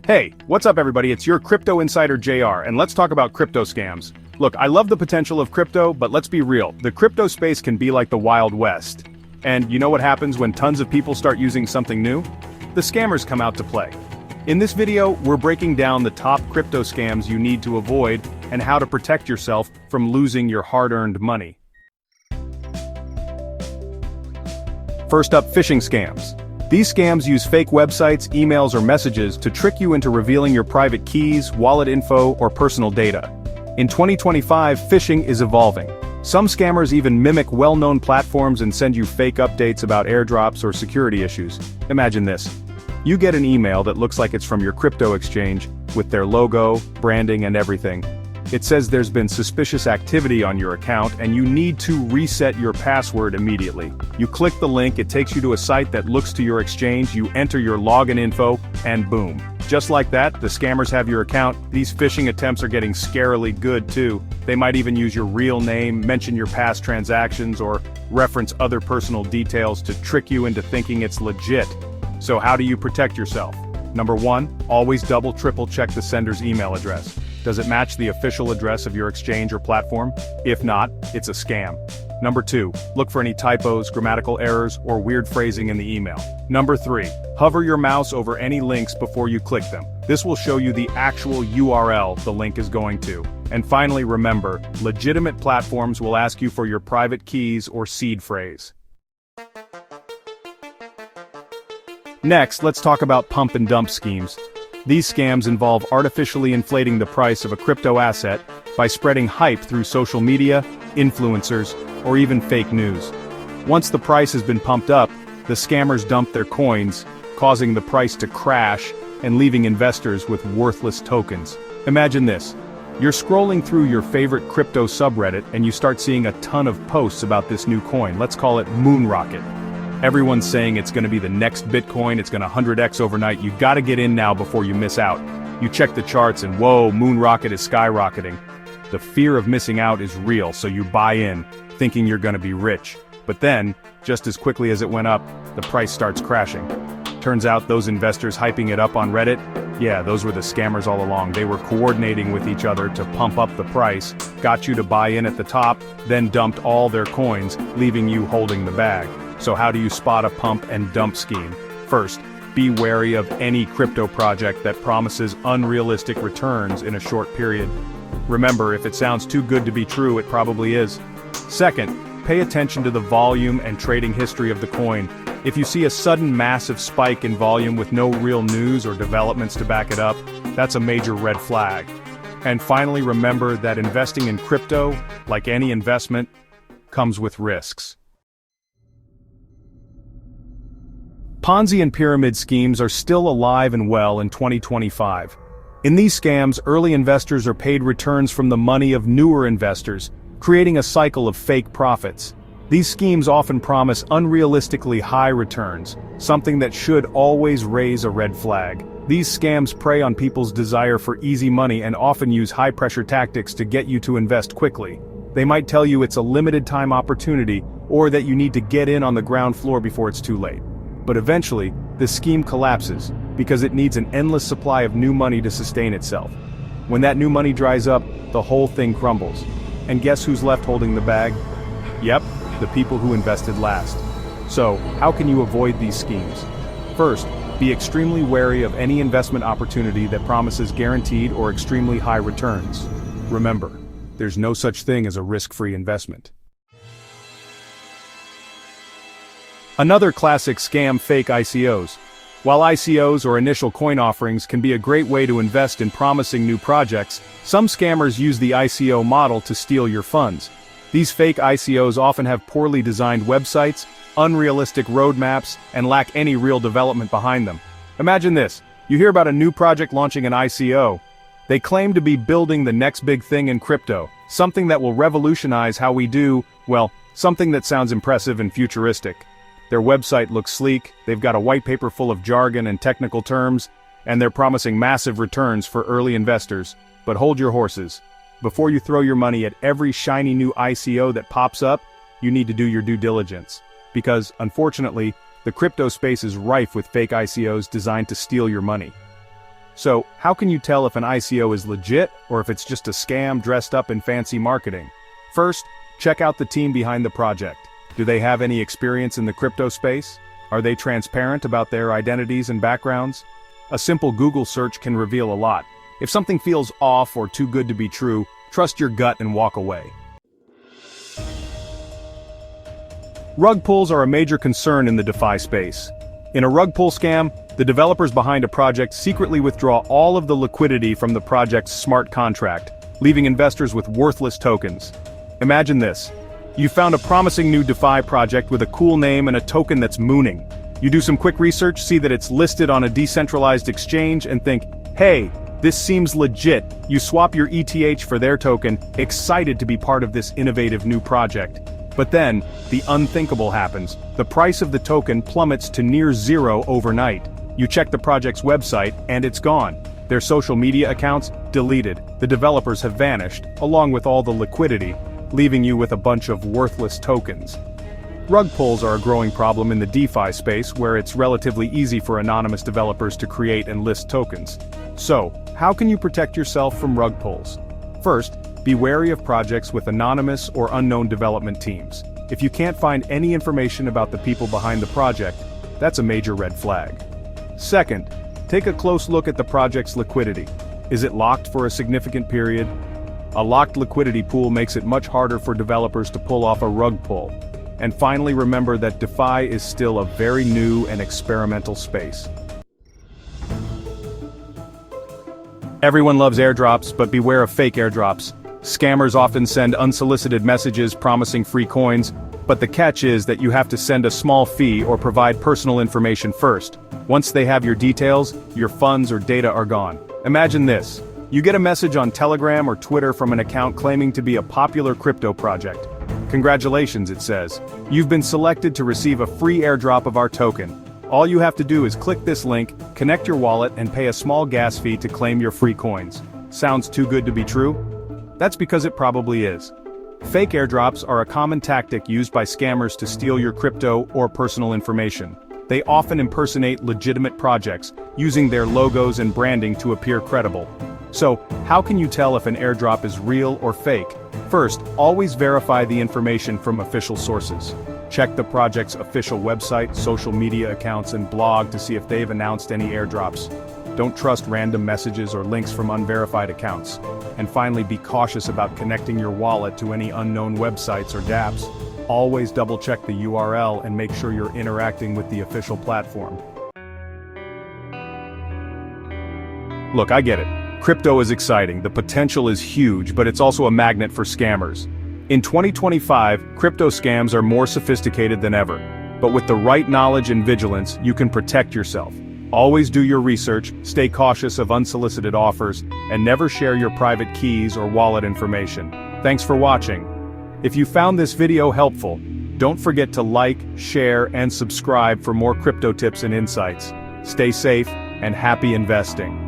Hey, what's up everybody, it's your crypto insider JR, and let's talk about crypto scams. Look, I love the potential of crypto, but let's be real, the crypto space can be like the Wild West. And you know what happens when tons of people start using something new? The scammers come out to play. In this video, we're breaking down the top crypto scams you need to avoid and how to protect yourself from losing your hard-earned money. First up, phishing scams. These scams use fake websites, emails, or messages to trick you into revealing your private keys, wallet info, or personal data. In 2025, phishing is evolving. Some scammers even mimic well-known platforms and send you fake updates about airdrops or security issues. Imagine this. You get an email that looks like it's from your crypto exchange, with their logo, branding, and everything. It says there's been suspicious activity on your account and you need to reset your password immediately. You click the link, it takes you to a site that looks to your exchange, you enter your login info, and boom. Just like that, the scammers have your account. These phishing attempts are getting scarily good too. They might even use your real name, mention your past transactions, or reference other personal details to trick you into thinking it's legit. So how do you protect yourself? Number 1, always triple check the sender's email address. Does it match the official address of your exchange or platform? If not, it's a scam. Number 2, look for any typos, grammatical errors, or weird phrasing in the email. Number 3, hover your mouse over any links before you click them. This will show you the actual URL the link is going to. And finally, remember, legitimate platforms will ask you for your private keys or seed phrase. Next, let's talk about pump and dump schemes. These scams involve artificially inflating the price of a crypto asset by spreading hype through social media, influencers, or even fake news. Once the price has been pumped up, the scammers dump their coins, causing the price to crash and leaving investors with worthless tokens. Imagine this. You're scrolling through your favorite crypto subreddit and you start seeing a ton of posts about this new coin. Let's call it Moon Rocket. Everyone's saying it's going to be the next Bitcoin, it's going to 100x overnight, you gotta get in now before you miss out. You check the charts and whoa, Moon Rocket is skyrocketing. The fear of missing out is real, so you buy in, thinking you're going to be rich. But then, just as quickly as it went up, the price starts crashing. Turns out those investors hyping it up on Reddit, yeah, those were the scammers all along. They were coordinating with each other to pump up the price, got you to buy in at the top, then dumped all their coins, leaving you holding the bag. So how do you spot a pump and dump scheme? First, be wary of any crypto project that promises unrealistic returns in a short period. Remember, if it sounds too good to be true, it probably is. Second, pay attention to the volume and trading history of the coin. If you see a sudden massive spike in volume with no real news or developments to back it up, that's a major red flag. And finally, remember that investing in crypto, like any investment, comes with risks. Ponzi and pyramid schemes are still alive and well in 2025. In these scams, early investors are paid returns from the money of newer investors, creating a cycle of fake profits. These schemes often promise unrealistically high returns, something that should always raise a red flag. These scams prey on people's desire for easy money and often use high-pressure tactics to get you to invest quickly. They might tell you it's a limited-time opportunity, or that you need to get in on the ground floor before it's too late. But eventually, the scheme collapses, because it needs an endless supply of new money to sustain itself. When that new money dries up, the whole thing crumbles. And guess who's left holding the bag? Yep, the people who invested last. So, how can you avoid these schemes? First, be extremely wary of any investment opportunity that promises guaranteed or extremely high returns. Remember, there's no such thing as a risk-free investment. Another classic scam: fake ICOs. While ICOs or initial coin offerings can be a great way to invest in promising new projects, some scammers use the ICO model to steal your funds. These fake ICOs often have poorly designed websites, unrealistic roadmaps, and lack any real development behind them. Imagine this, you hear about a new project launching an ICO. They claim to be building the next big thing in crypto, something that will revolutionize how we do, well, something that sounds impressive and futuristic. Their website looks sleek, they've got a white paper full of jargon and technical terms, and they're promising massive returns for early investors. But hold your horses. Before you throw your money at every shiny new ICO that pops up, you need to do your due diligence. Because, unfortunately, the crypto space is rife with fake ICOs designed to steal your money. So, how can you tell if an ICO is legit or if it's just a scam dressed up in fancy marketing? First, check out the team behind the project. Do they have any experience in the crypto space? Are they transparent about their identities and backgrounds? A simple Google search can reveal a lot. If something feels off or too good to be true, trust your gut and walk away. Rug pulls are a major concern in the DeFi space. In a rug pull scam, the developers behind a project secretly withdraw all of the liquidity from the project's smart contract, leaving investors with worthless tokens. Imagine this. You found a promising new DeFi project with a cool name and a token that's mooning. You do some quick research, see that it's listed on a decentralized exchange, and think, hey, this seems legit. You swap your ETH for their token, excited to be part of this innovative new project. But then, the unthinkable happens. The price of the token plummets to near zero overnight. You check the project's website, and it's gone. Their social media accounts, deleted. The developers have vanished, along with all the liquidity, leaving you with a bunch of worthless tokens. Rug pulls are a growing problem in the DeFi space where it's relatively easy for anonymous developers to create and list tokens. So, how can you protect yourself from rug pulls? First, be wary of projects with anonymous or unknown development teams. If you can't find any information about the people behind the project, that's a major red flag. Second, take a close look at the project's liquidity. Is it locked for a significant period? A locked liquidity pool makes it much harder for developers to pull off a rug pull. And finally, remember that DeFi is still a very new and experimental space. Everyone loves airdrops, but beware of fake airdrops. Scammers often send unsolicited messages promising free coins, but the catch is that you have to send a small fee or provide personal information first. Once they have your details, your funds or data are gone. Imagine this. You get a message on Telegram or Twitter from an account claiming to be a popular crypto project. Congratulations, it says. You've been selected to receive a free airdrop of our token. All you have to do is click this link, connect your wallet, and pay a small gas fee to claim your free coins. Sounds too good to be true? That's because it probably is. Fake airdrops are a common tactic used by scammers to steal your crypto or personal information. They often impersonate legitimate projects, using their logos and branding to appear credible. So, how can you tell if an airdrop is real or fake? First, always verify the information from official sources. Check the project's official website, social media accounts, and blog to see if they've announced any airdrops. Don't trust random messages or links from unverified accounts. And finally, be cautious about connecting your wallet to any unknown websites or dApps. Always double-check the URL and make sure you're interacting with the official platform. Look, I get it. Crypto is exciting, the potential is huge, but it's also a magnet for scammers. In 2025, crypto scams are more sophisticated than ever. But with the right knowledge and vigilance, you can protect yourself. Always do your research, stay cautious of unsolicited offers, and never share your private keys or wallet information. Thanks for watching. If you found this video helpful, don't forget to like, share, and subscribe for more crypto tips and insights. Stay safe, and happy investing.